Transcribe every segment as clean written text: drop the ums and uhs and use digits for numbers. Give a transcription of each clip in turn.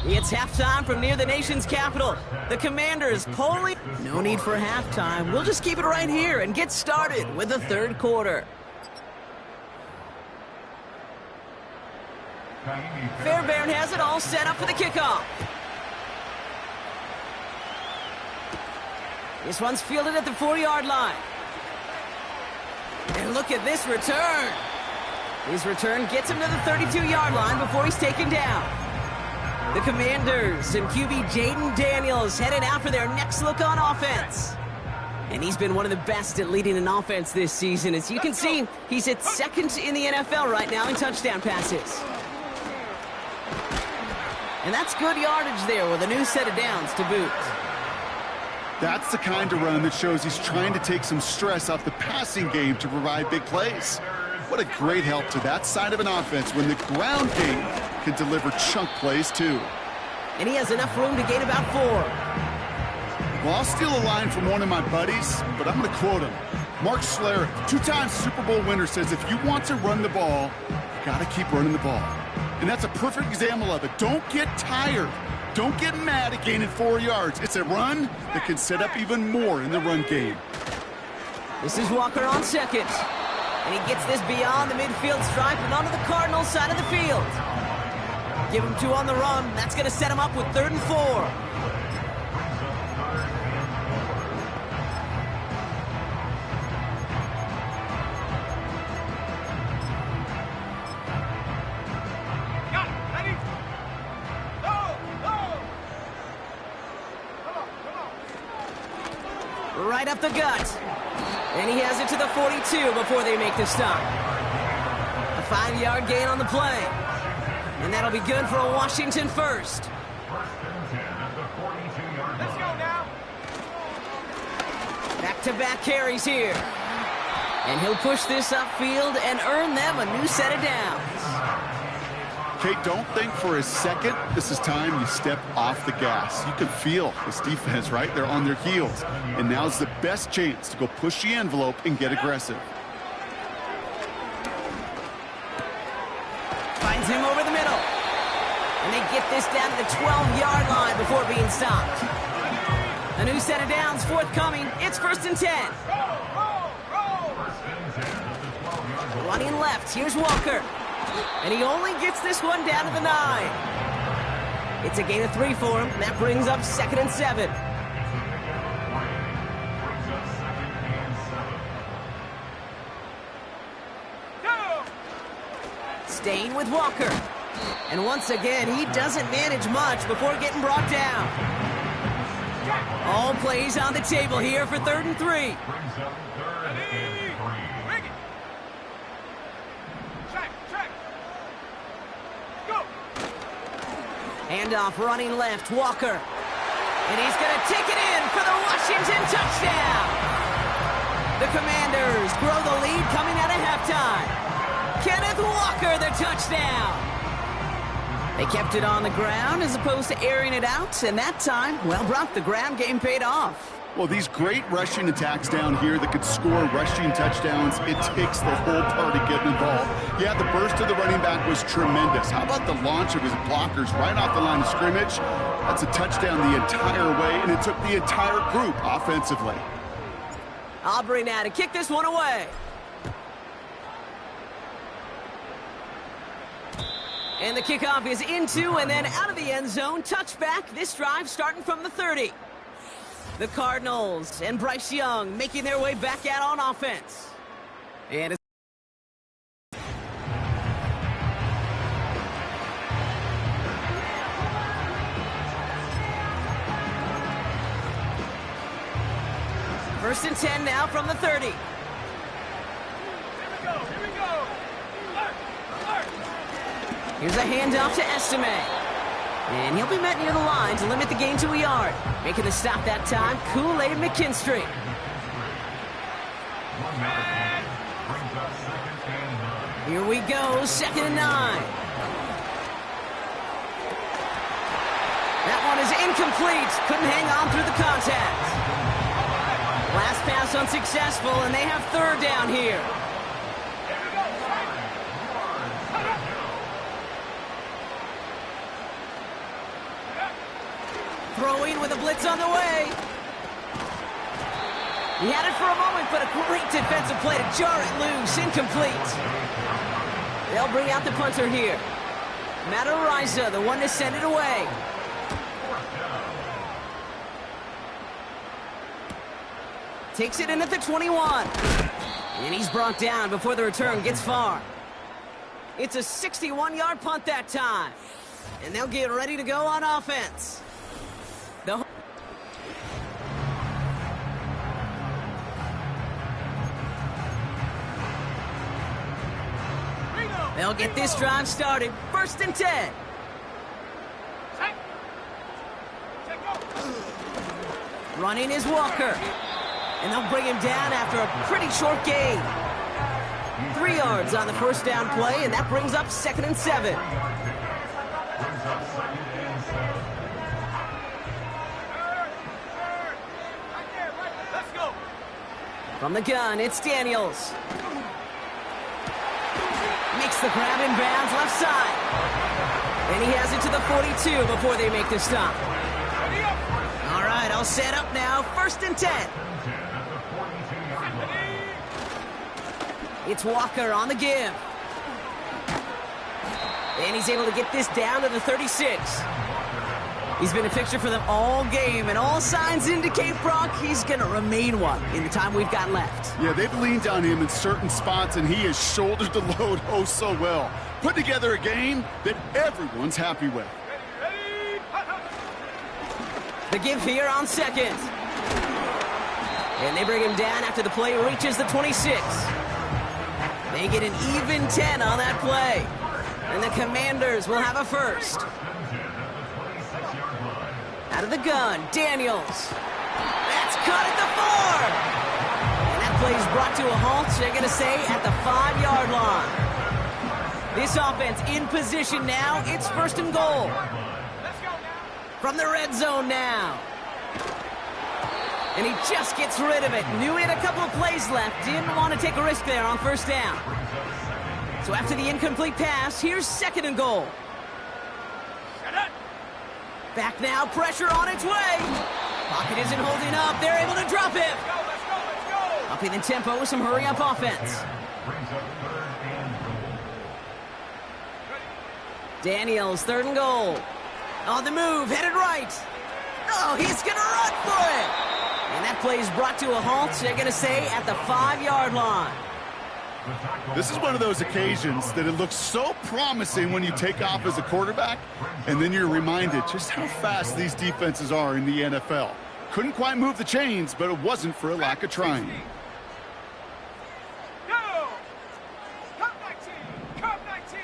It's halftime from near the nation's capital. The Commanders polling. No need for halftime. We'll just keep it right here and get started with the third quarter. Fairbairn has it all set up for the kickoff. This one's fielded at the 4-yard line. And look at this return. His return gets him to the 32-yard line before he's taken down. The Commanders and QB Jaden Daniels headed out for their next look on offense. And he's been one of the best at leading an offense this season. As you can see, he's at second in the NFL right now in touchdown passes. And that's good yardage there with a new set of downs to boot. That's the kind of run that shows he's trying to take some stress off the passing game to provide big plays. What a great help to that side of an offense when the ground game can deliver chunk plays too. And he has enough room to gain about 4. Well, I'll steal a line from one of my buddies, but I'm going to quote him. Mark Schlereth, 2-time Super Bowl winner, says if you want to run the ball, you got to keep running the ball. And that's a perfect example of it. Don't get tired. Don't get mad at gaining 4 yards. It's a run that can set up even more in the run game. This is Walker on second. And he gets this beyond the midfield stripe and onto the Cardinals side of the field. Give him 2 on the run. That's going to set him up with 3rd and 4. Right up the gut. And he has it to the 42 before they make the stop. A 5-yard gain on the play. And that'll be good for a Washington first. Let's go now. Back-to-back carries here. And he'll push this upfield and earn them a new set of downs. Kate, don't think for a second this is time you step off the gas. You can feel this defense, right? They're on their heels. And now's the best chance to go push the envelope and get aggressive. Finds him over the middle. And they get this down to the 12-yard line before being stopped. A new set of downs forthcoming. It's 1st and 10. Running left. Here's Walker. And he only gets this one down to the 9. It's a gain of 3 for him. And that brings up 2nd and 7. Staying with Walker. And once again, he doesn't manage much before getting brought down. All plays on the table here for 3rd and 3. Handoff running left, Walker. And he's going to take it in for the Washington touchdown. The Commanders grow the lead coming out of halftime. Kenneth Walker, the touchdown. They kept it on the ground as opposed to airing it out, and that time, well, Brock, the ground game paid off. Well, these great rushing attacks down here that could score rushing touchdowns, it takes the whole party getting involved. Yeah, the burst of the running back was tremendous. How about the launch of his blockers right off the line of scrimmage? That's a touchdown the entire way, and it took the entire group offensively. Aubrey now to kick this one away. And the kickoff is into and then out of the end zone. Touchback. This drive starting from the 30. The Cardinals and Bryce Young making their way back out on offense. And First and 10 now from the 30. Here we go. Alert. Here's a handoff to Estime. And he'll be met near the line to limit the gain to a yard. Making the stop that time, Kool-Aid McKinstry. Here we go, 2nd and 9. That one is incomplete. Couldn't hang on through the contact. Last pass unsuccessful, and they have 3rd down here. Throwing with a blitz on the way. He had it for a moment, but a great defensive play to jar it loose. Incomplete. They'll bring out the punter here. Matt Ariza, the one to send it away. Takes it in at the 21. And he's brought down before the return gets far. It's a 61-yard punt that time. And they'll get ready to go on offense. They'll get this drive started. 1st and 10. Running is Walker. And they'll bring him down after a pretty short gain. 3 yards on the first down play, and that brings up 2nd and 7. Let's go. From the gun, it's Daniels. Makes the grab in bounds left side. And he has it to the 42 before they make the stop. All right, I'll set up now. 1st and 10. It's Walker on the give. And he's able to get this down to the 36. He's been a fixture for them all game, and all signs indicate, Brock, he's going to remain one in the time we've got left. Yeah, they've leaned on him in certain spots, and he has shouldered the load oh so well. Put together a game that everyone's happy with. The give here on 2nd. And they bring him down after the play reaches the 26. They get an even 10 on that play. And the Commanders will have a first. Out of the gun, Daniels. That's caught at the 4. And that play is brought to a halt, so they're going to say at the 5-yard line. This offense in position now. It's 1st and goal. From the red zone now. And he just gets rid of it. Knew he had a couple of plays left. Didn't want to take a risk there on 1st down. So after the incomplete pass, here's 2nd and goal. Back now, pressure on its way. Pocket isn't holding up. They're able to drop him. Let's go. Upping the tempo with some hurry-up offense. Daniels, 3rd and goal. On the move, headed right. Oh, he's going to run for it. And that play is brought to a halt, so they're going to say at the 5-yard line. This is one of those occasions that it looks so promising when you take off as a quarterback, and then you're reminded just how fast these defenses are in the NFL. Couldn't quite move the chains, but it wasn't for a lack of trying. Go! Come 19! Come 19!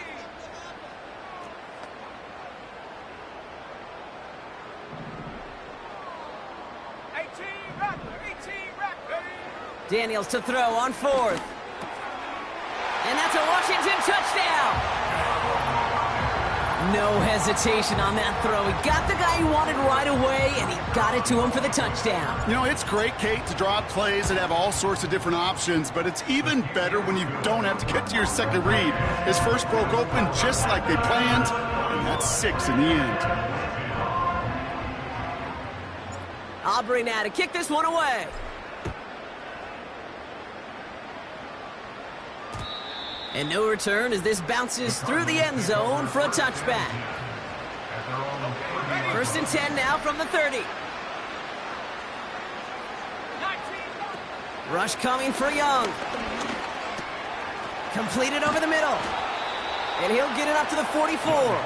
Daniels to throw on 4th. And that's a Washington touchdown. No hesitation on that throw. He got the guy he wanted right away, and he got it to him for the touchdown. You know, it's great, Kate, to draw up plays that have all sorts of different options, but it's even better when you don't have to get to your second read. His first broke open just like they planned, and that's 6 in the end. Aubrey now to kick this one away. And no return as this bounces through the end zone for a touchback. 1st and 10 now from the 30. Rush coming for Young. Completed over the middle. And he'll get it up to the 44.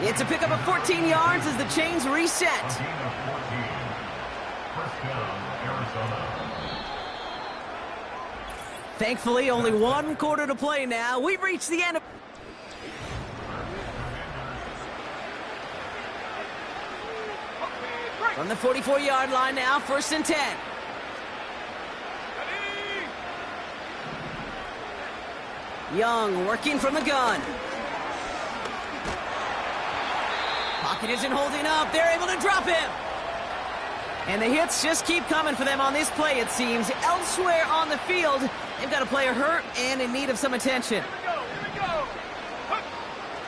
It's a pickup of 14 yards as the chains reset. Thankfully, only 1 quarter to play now. We've reached the end of... From the 44-yard line now, 1st and 10. Young working from the gun. Pocket isn't holding up. They're able to drop him. And the hits just keep coming for them on this play, it seems. Elsewhere on the field, they've got a player hurt and in need of some attention. Here we go.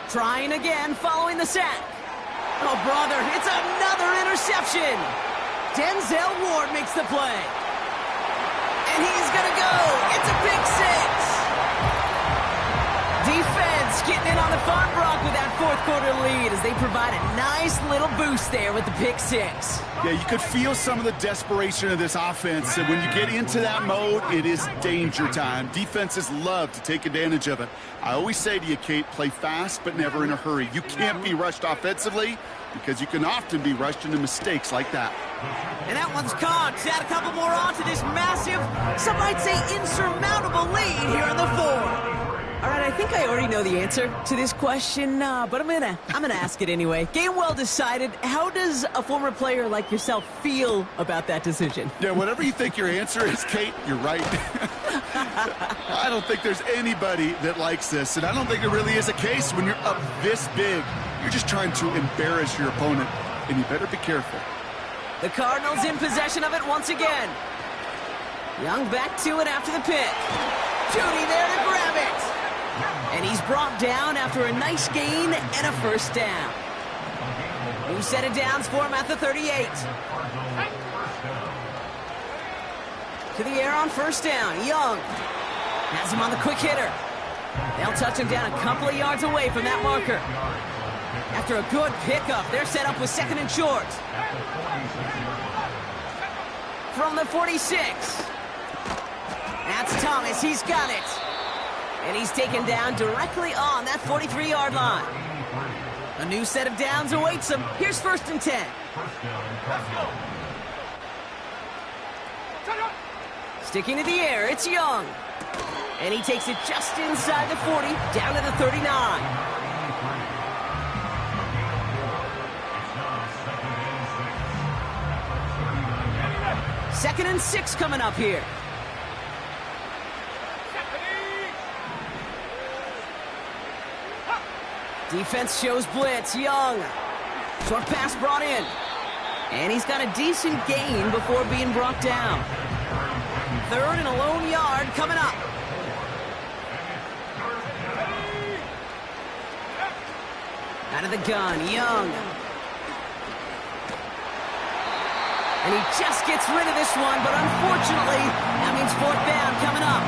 Trying again following the sack. Oh, brother, it's another interception. Denzel Ward makes the play. And he's going to go. It's a pick six. Defense getting in on the fun, Brock, with that fourth quarter lead as they provide a nice little boost there with the pick six. Yeah, you could feel some of the desperation of this offense. And when you get into that mode, it is danger time. Defenses love to take advantage of it. I always say to you, Kate, play fast but never in a hurry. You can't be rushed offensively because you can often be rushed into mistakes like that. And that one's caught. Add a couple more on to this massive, some might say insurmountable lead here in the fourth. All right, I think I already know the answer to this question, but I'm gonna ask it anyway. Game well decided. How does a former player like yourself feel about that decision? Yeah, whatever you think your answer is, Kate, you're right. I don't think there's anybody that likes this, and I don't think it really is a case when you're up this big. You're just trying to embarrass your opponent, and you better be careful. The Cardinals in possession of it once again. Young back to it after the pick. Judy there to grab it. And he's brought down after a nice gain and a first down. New set of downs for him at the 38. To the air on first down. Young has him on the quick hitter. They'll touch him down a couple of yards away from that marker. After a good pickup, they're set up with second and short. From the 46. That's Thomas. He's got it. And he's taken down directly on that 43-yard line. A new set of downs awaits him. Here's first and 10. Sticking to the air, it's Young. And he takes it just inside the 40, down to the 39. Second and 6 coming up here. Defense shows blitz. Young. Short pass brought in. And he's got a decent gain before being brought down. Third and a lone yard coming up. Out of the gun, Young. And he just gets rid of this one, but unfortunately, that means fourth down coming up.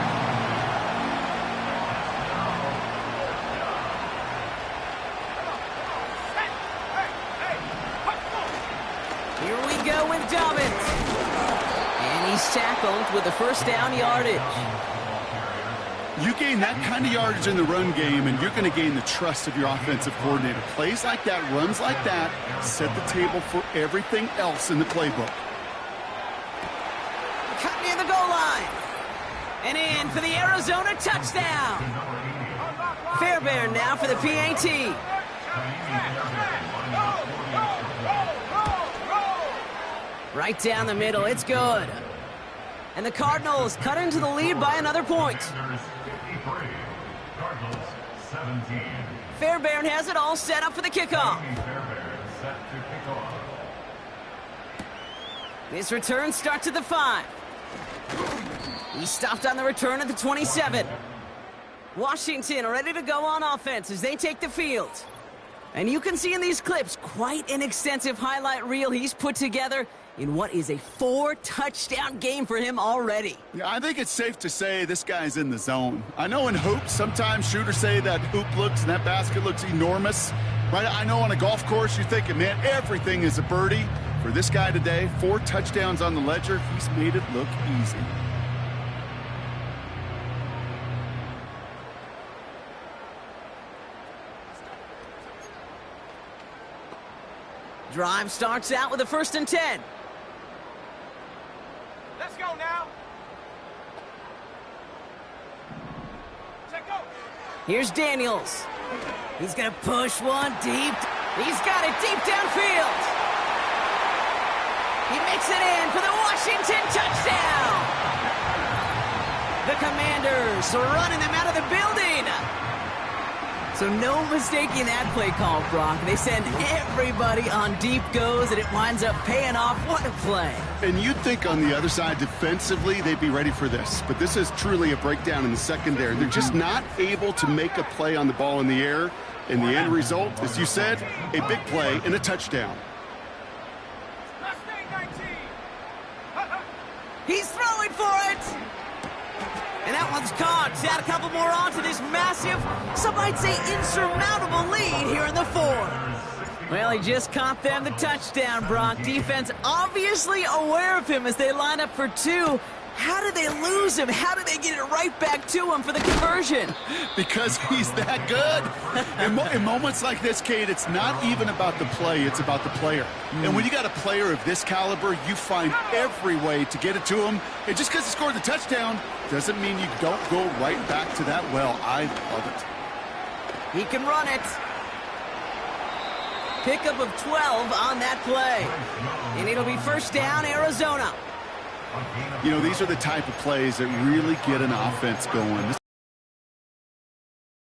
Here we go with Dobbins. And he's tackled with the first down yardage. You gain that kind of yardage in the run game, and you're going to gain the trust of your offensive coordinator. Plays like that, runs like that, set the table for everything else in the playbook. Cut near the goal line. And in for the Arizona touchdown. Fairbairn now for the PAT. Right down the middle, it's good. And the Cardinals cut into the lead by another point. Fairbairn has it all set up for the kickoff. This return starts at the 5. He stopped on the return at the 27. Washington ready to go on offense as they take the field. And you can see in these clips quite an extensive highlight reel he's put together in what is a 4-touchdown game for him already. Yeah, I think it's safe to say this guy's in the zone. I know in hoops, sometimes shooters say that hoop looks and that basket looks enormous. Right? I know on a golf course, you're thinking, man, everything is a birdie. For this guy today, 4 touchdowns on the ledger, he's made it look easy. Drive starts out with a first and 10. Let's go now. Check go. Here's Daniels. He's going to push one deep. He's got it deep downfield. He makes it in for the Washington touchdown. The Commanders are running them out of the building. So no mistaking that play call, Brock. They send everybody on deep goes, and it winds up paying off. What a play. And you'd think on the other side, defensively, they'd be ready for this. But this is truly a breakdown in the secondary. They're just not able to make a play on the ball in the air. And the end result, as you said, a big play and a touchdown. Mustang 19. He's throwing for it! And that one's caught. Add a couple more on to this massive, some might say insurmountable lead here in the fourth. Well, he just caught them the touchdown, Brock. Defense obviously aware of him as they line up for two. How did they lose him? How did they get it right back to him for the conversion? Because he's that good. In moments like this, Kate, it's not even about the play, it's about the player. And when you got a player of this caliber, you find every way to get it to him. And just because he scored the touchdown doesn't mean you don't go right back to that well. I love it. He can run it. Pickup of 12 on that play. And it'll be first down, Arizona. You know, these are the type of plays that really get an offense going. This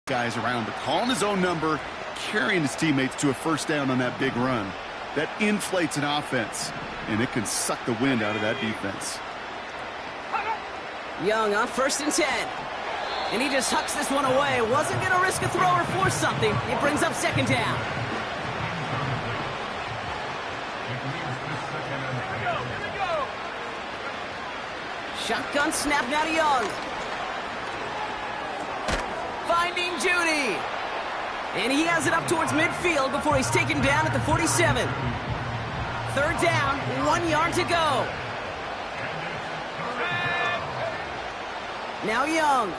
guy's around, but calling his own number, carrying his teammates to a first down on that big run. That inflates an offense, and it can suck the wind out of that defense. Young on 1st and 10. And he just hucks this one away. Wasn't going to risk a throw or force something. It brings up 2nd down. Shotgun snap now to Young. Finding Judy. And he has it up towards midfield before he's taken down at the 47. 3rd down, 1 yard to go. Now Young.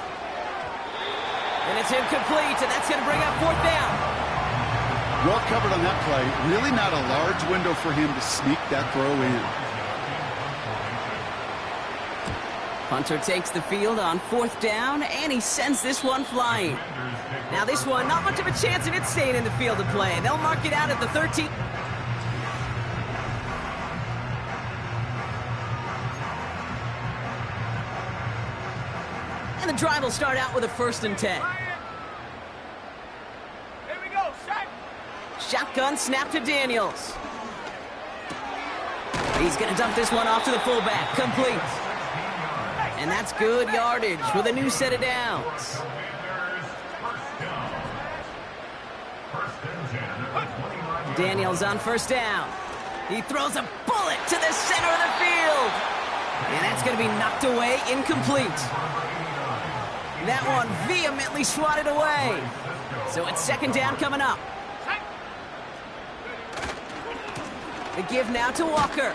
And it's incomplete, and that's going to bring up 4th down. Well covered on that play. Really not a large window for him to sneak that throw in. Punter takes the field on 4th down, and he sends this one flying. Now this one, not much of a chance of it staying in the field of play. They'll mark it out at the 13. And the drive will start out with a 1st and 10. Here we go, set. Shotgun snap to Daniels. He's going to dump this one off to the fullback. Complete. And that's good yardage with a new set of downs. Daniels on 1st down. He throws a bullet to the center of the field. And that's going to be knocked away, incomplete. That one vehemently swatted away. So it's 2nd down coming up. The give now to Walker.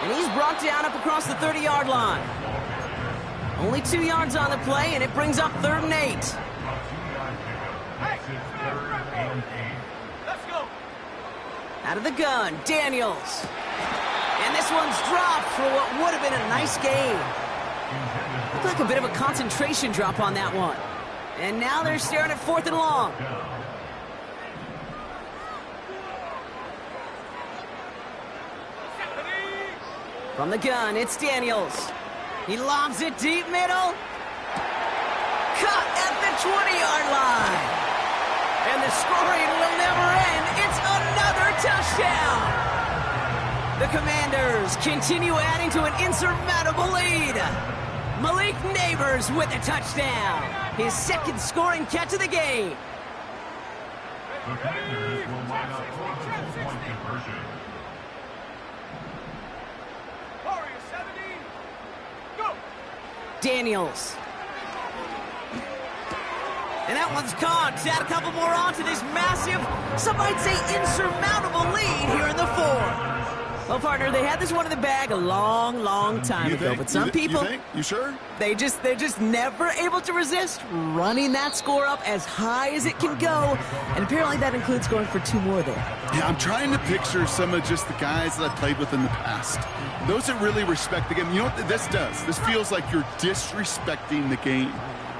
And he's brought down up across the 30-yard line. Only 2 yards on the play, and it brings up 3rd and 8. Let's go. Out of the gun, Daniels. And this one's dropped for what would have been a nice gain. Looked like a bit of a concentration drop on that one. And now they're staring at 4th and long. From the gun, it's Daniels. He lobs it deep middle. Caught at the 20-yard line. And the scoring will never end. It's another touchdown. The Commanders continue adding to an insurmountable lead. Malik Neighbors with a touchdown. His 2nd scoring catch of the game. The Commanders will line up for a 4-point conversion. Warrior 70. Go. Daniels. And that one's caught. Add a couple more on to this massive, some might say insurmountable lead here in the 4th. Well, partner, they had this one in the bag a long, long time ago. But some people, you think? You sure? they're just never able to resist running that score up as high as it can go. And apparently that includes going for 2 more there. Yeah, I'm trying to picture some of just the guys that I played with in the past. Those that really respect the game. You know what this does? This feels like you're disrespecting the game.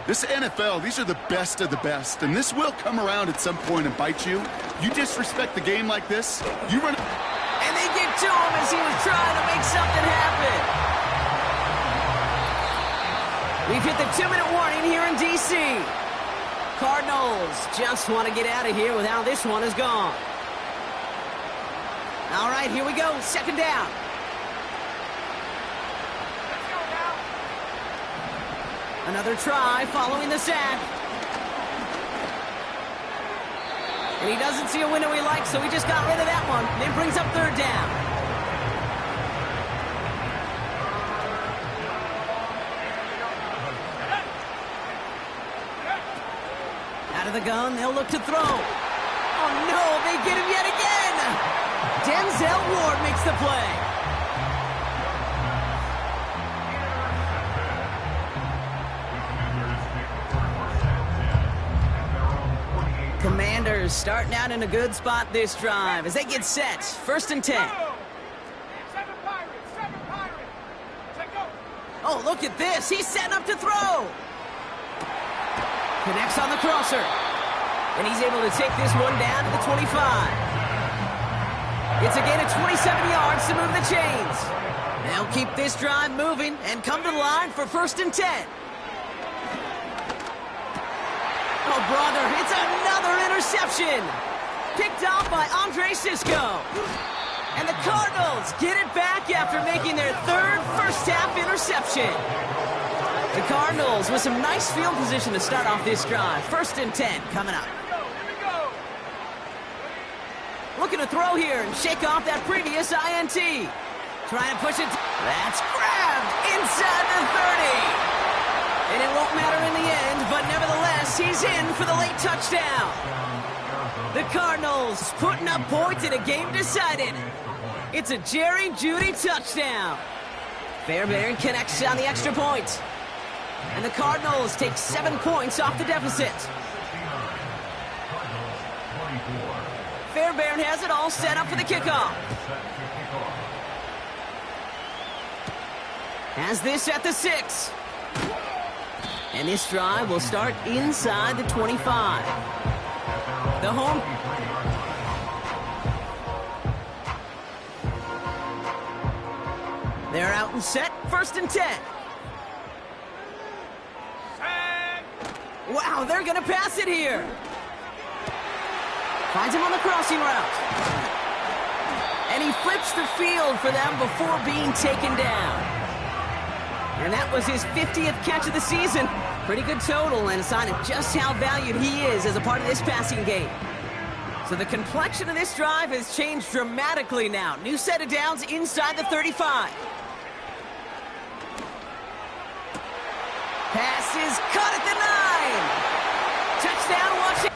This NFL, these are the best of the best, and this will come around at some point and bite you. You disrespect the game like this, you run... And they get to him as he was trying to make something happen. We've hit the 2-minute warning here in D.C. Cardinals just want to get out of here with how this one has gone. All right, here we go. 2nd down. Let's go now. Another try following the sack. And he doesn't see a window he likes, so he just got rid of that one. And it brings up third down. Out of the gun, they'll look to throw. Oh no, they get him yet again! Denzel Ward makes the play. Commanders starting out in a good spot this drive as they get set. 1st and 10. Seven Pirates. Take go. Oh, look at this. He's setting up to throw. Connects on the crosser. And he's able to take this one down to the 25. It's a gain of 27 yards to move the chains. They'll keep this drive moving and come to the line for 1st and 10. Oh, brother, it's another interception. Picked off by Andre Sisco. And the Cardinals get it back after making their third first-half interception. The Cardinals with some nice field position to start off this drive. 1st and 10 coming up. Here we go. Looking to throw here and shake off that previous INT. Trying to push it. That's grabbed inside the 30. And it won't matter in the end, but nevertheless, he's in for the late touchdown. The Cardinals putting up points in a game decided. It's a Jerry Jeudy touchdown. Fairbairn connects on the extra point. And the Cardinals take 7 points off the deficit. Fairbairn has it all set up for the kickoff. Has this at the 6. And this drive will start inside the 25. The home. They're out and set. 1st and 10. Wow, they're going to pass it here. Finds him on the crossing route. And he flips the field for them before being taken down. And that was his 50th catch of the season. Pretty good total and a sign of just how valued he is as a part of this passing game. So the complexion of this drive has changed dramatically now. New set of downs inside the 35. Pass is caught at the 9. Touchdown, Washington.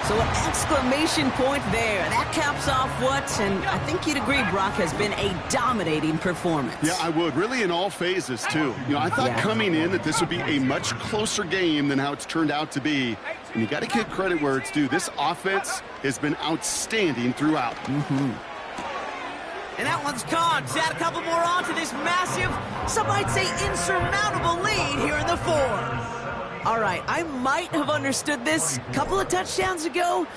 So an exclamation point there. That caps off what, and I think you'd agree, Brock, has been a dominating performance. Yeah, I would. Really in all phases, too. You know, I thought coming in that this would be a much closer game than how it's turned out to be. And you got to give credit where it's due. This offense has been outstanding throughout. And that one's caught. Add a couple more on to this massive, some might say insurmountable lead here in the 4th. All right, I might have understood this a couple of touchdowns ago.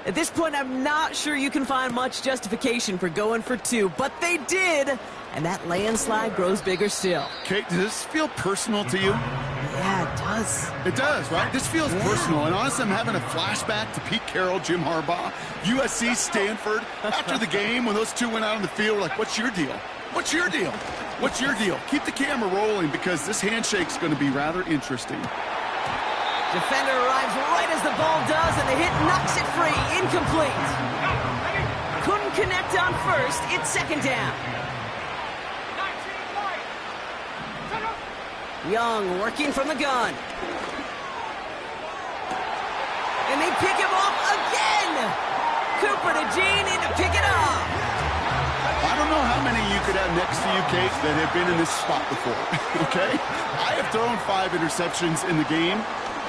At this point, I'm not sure you can find much justification for going for 2, but they did, and that landslide grows bigger still. Kate, does this feel personal to you? Yeah, it does. It does, right? This feels personal, and honestly, I'm having a flashback to Pete Carroll, Jim Harbaugh, USC, Stanford. After the game, when those two went out on the field, we're like, what's your deal? What's your deal? What's your deal? Keep the camera rolling because this handshake's going to be rather interesting. Defender arrives right as the ball does, and the hit knocks it free. Incomplete. Couldn't connect on first. It's 2nd down. Young working from the gun. And they pick him off again. Cooper to Gene in to pick it up. I don't know how many you could have next to you, Kate, that have been in this spot before, okay? I have thrown 5 interceptions in the game.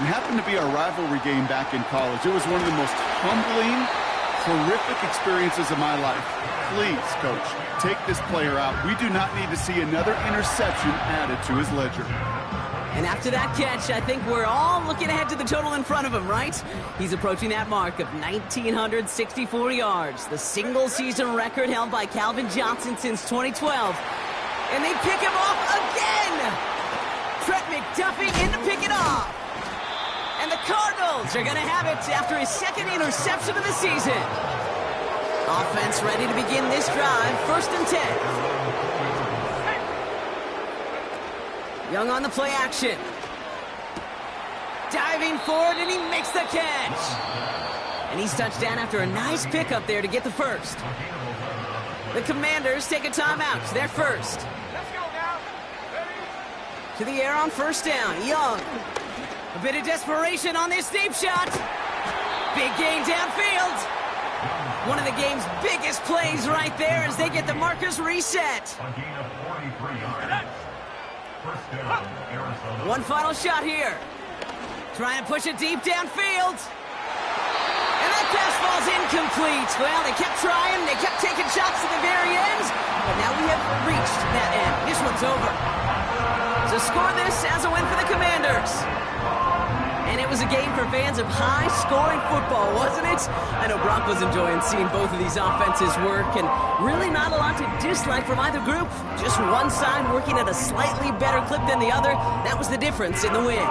It happened to be our rivalry game back in college. It was one of the most humbling, horrific experiences of my life. Please, Coach, take this player out. We do not need to see another interception added to his ledger. And after that catch, I think we're all looking ahead to the total in front of him, right? He's approaching that mark of 1,964 yards, the single-season record held by Calvin Johnson since 2012. And they pick him off again! Trent McDuffie in to pick it off. And the Cardinals are going to have it after his 2nd interception of the season. Offense ready to begin this drive, 1st and 10. Young on the play action. Diving forward, and he makes the catch. And he's touched down after a nice pickup there to get the first. The Commanders take a timeout. They're first. Let's go now. Ready? To the air on first down. Young. A bit of desperation on this deep shot. Big gain downfield. One of the game's biggest plays right there as they get the markers reset. A gain of 43 yards. First down, Arizona. One final shot here. Trying to push it deep downfield. And that pass falls incomplete. Well, they kept trying. They kept taking shots to the very end. But now we have reached that end. This one's over. So score this as a win for the Commanders. And it was a game for fans of high-scoring football, wasn't it? I know Brock was enjoying seeing both of these offenses work, and really not a lot to dislike from either group. Just one side working at a slightly better clip than the other. That was the difference in the win.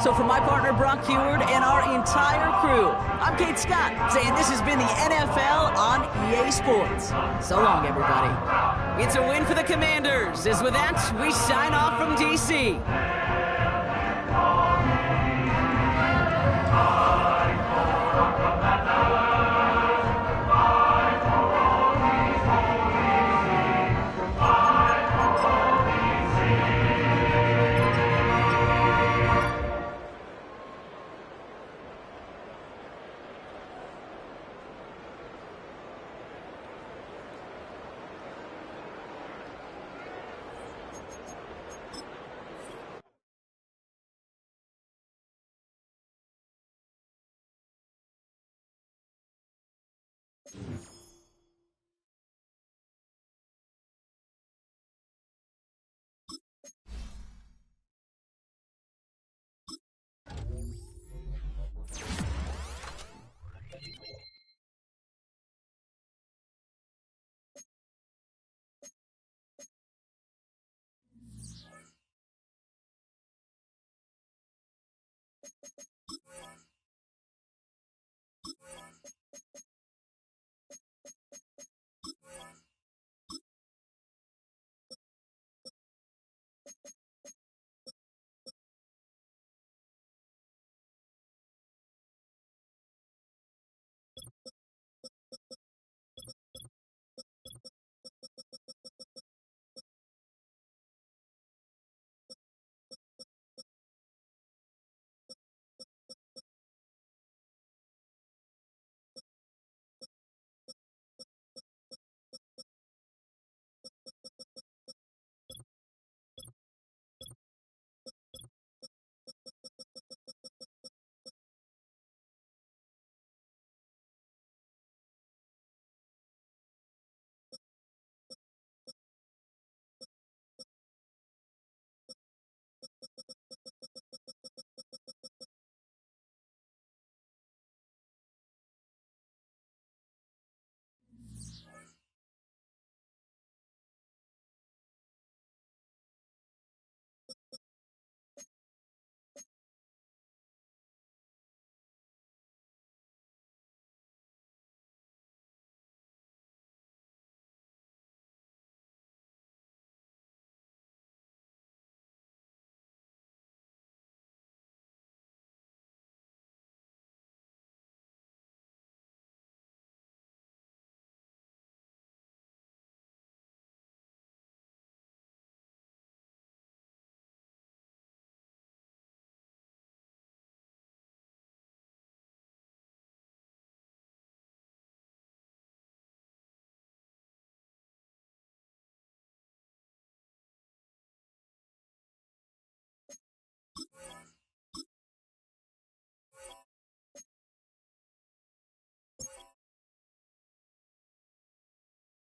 So for my partner, Brock Heward, and our entire crew, I'm Kate Scott, saying this has been the NFL on EA Sports. So long, everybody. It's a win for the Commanders, as with that, we sign off from D.C.